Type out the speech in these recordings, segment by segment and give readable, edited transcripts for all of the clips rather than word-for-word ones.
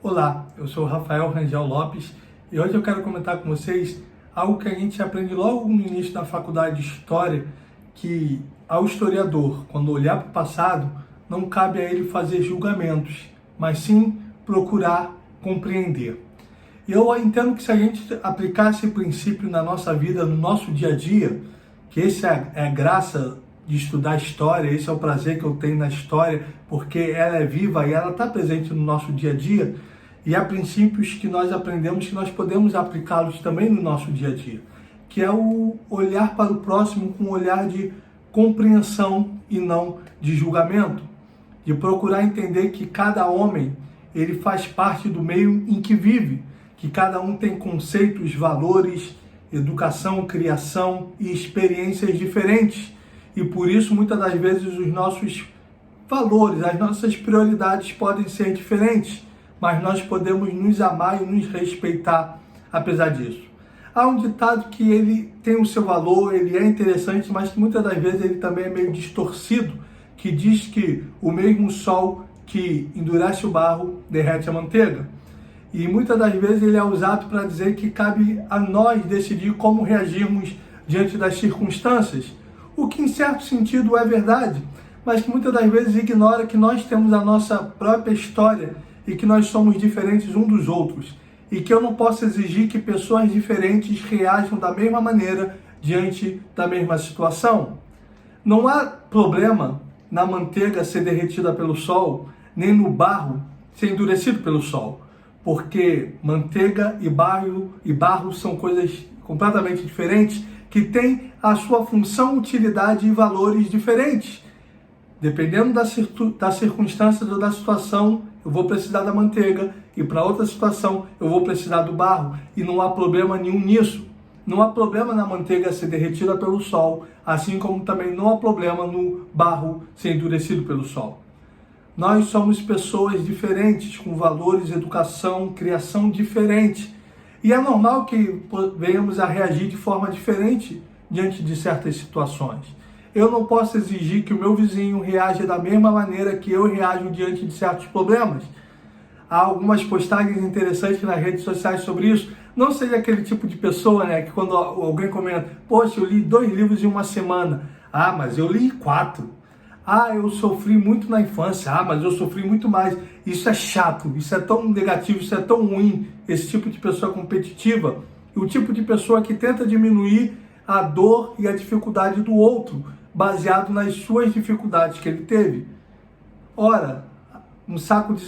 Olá, eu sou o Rafael Rangel Lopes e hoje eu quero comentar com vocês algo que a gente aprende logo no início da faculdade de História, que ao historiador, quando olhar para o passado, não cabe a ele fazer julgamentos, mas sim procurar compreender. E eu entendo que se a gente aplicar esse princípio na nossa vida, no nosso dia a dia, que essa é a graça de estudar história, esse é o prazer que eu tenho na história, porque ela é viva e ela está presente no nosso dia a dia, e há princípios que nós aprendemos que nós podemos aplicá-los também no nosso dia a dia, que é o olhar para o próximo com um olhar de compreensão e não de julgamento, de procurar entender que cada homem ele faz parte do meio em que vive, que cada um tem conceitos, valores, educação, criação e experiências diferentes. E por isso, muitas das vezes, os nossos valores, as nossas prioridades podem ser diferentes, mas nós podemos nos amar e nos respeitar apesar disso. Há um ditado que ele tem o seu valor, ele é interessante, mas que muitas das vezes ele também é meio distorcido, que diz que o mesmo sol que endurece o barro derrete a manteiga. E muitas das vezes ele é usado para dizer que cabe a nós decidir como reagirmos diante das circunstâncias, o que em certo sentido é verdade, mas que muitas das vezes ignora que nós temos a nossa própria história e que nós somos diferentes uns dos outros, e que eu não posso exigir que pessoas diferentes reajam da mesma maneira diante da mesma situação. Não há problema na manteiga ser derretida pelo sol, nem no barro ser endurecido pelo sol, porque manteiga e barro são coisas completamente diferentes, que têm a sua função, utilidade e valores diferentes. Dependendo das circunstâncias ou da situação, eu vou precisar da manteiga, e para outra situação eu vou precisar do barro, e não há problema nenhum nisso. Não há problema na manteiga ser derretida pelo sol, assim como também não há problema no barro ser endurecido pelo sol. Nós somos pessoas diferentes, com valores, educação, criação diferentes. E é normal que venhamos a reagir de forma diferente diante de certas situações. Eu não posso exigir que o meu vizinho reaja da mesma maneira que eu reajo diante de certos problemas. Há algumas postagens interessantes nas redes sociais sobre isso. Não seja aquele tipo de pessoa, que quando alguém comenta, poxa, eu li 2 livros em uma semana. Ah, mas eu li 4. Ah, eu sofri muito na infância. Ah, mas eu sofri muito mais. Isso é chato, isso é tão negativo, isso é tão ruim. Esse tipo de pessoa competitiva, o tipo de pessoa que tenta diminuir a dor e a dificuldade do outro, baseado nas suas dificuldades que ele teve. Ora, um saco de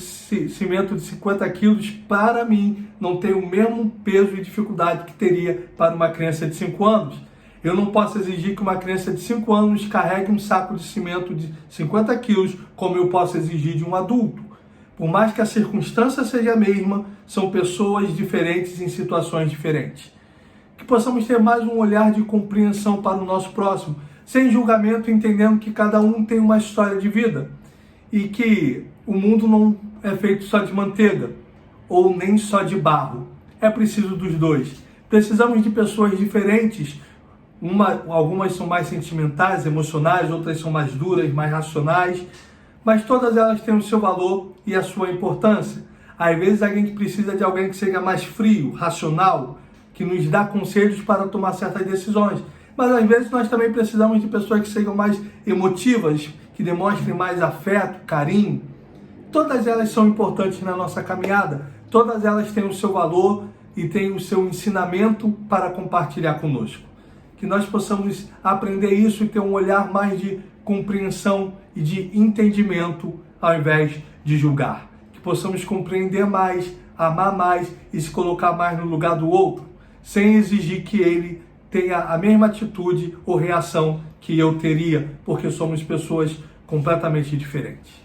cimento de 50 quilos, para mim, não tem o mesmo peso e dificuldade que teria para uma criança de 5 anos. Eu não posso exigir que uma criança de 5 anos carregue um saco de cimento de 50 quilos, como eu posso exigir de um adulto. Por mais que a circunstância seja a mesma, são pessoas diferentes em situações diferentes. Que possamos ter mais um olhar de compreensão para o nosso próximo, sem julgamento, entendendo que cada um tem uma história de vida e que o mundo não é feito só de manteiga ou nem só de barro. É preciso dos dois. Precisamos de pessoas diferentes. Algumas são mais sentimentais, emocionais, outras são mais duras, mais racionais, mas todas elas têm o seu valor e a sua importância. Às vezes a gente precisa de alguém que seja mais frio, racional, que nos dá conselhos para tomar certas decisões. Mas às vezes nós também precisamos de pessoas que sejam mais emotivas, que demonstrem mais afeto, carinho. Todas elas são importantes na nossa caminhada, todas elas têm o seu valor e têm o seu ensinamento para compartilhar conosco. Que nós possamos aprender isso e ter um olhar mais de compreensão e de entendimento ao invés de julgar. Que possamos compreender mais, amar mais e se colocar mais no lugar do outro, sem exigir que ele tenha a mesma atitude ou reação que eu teria, porque somos pessoas completamente diferentes.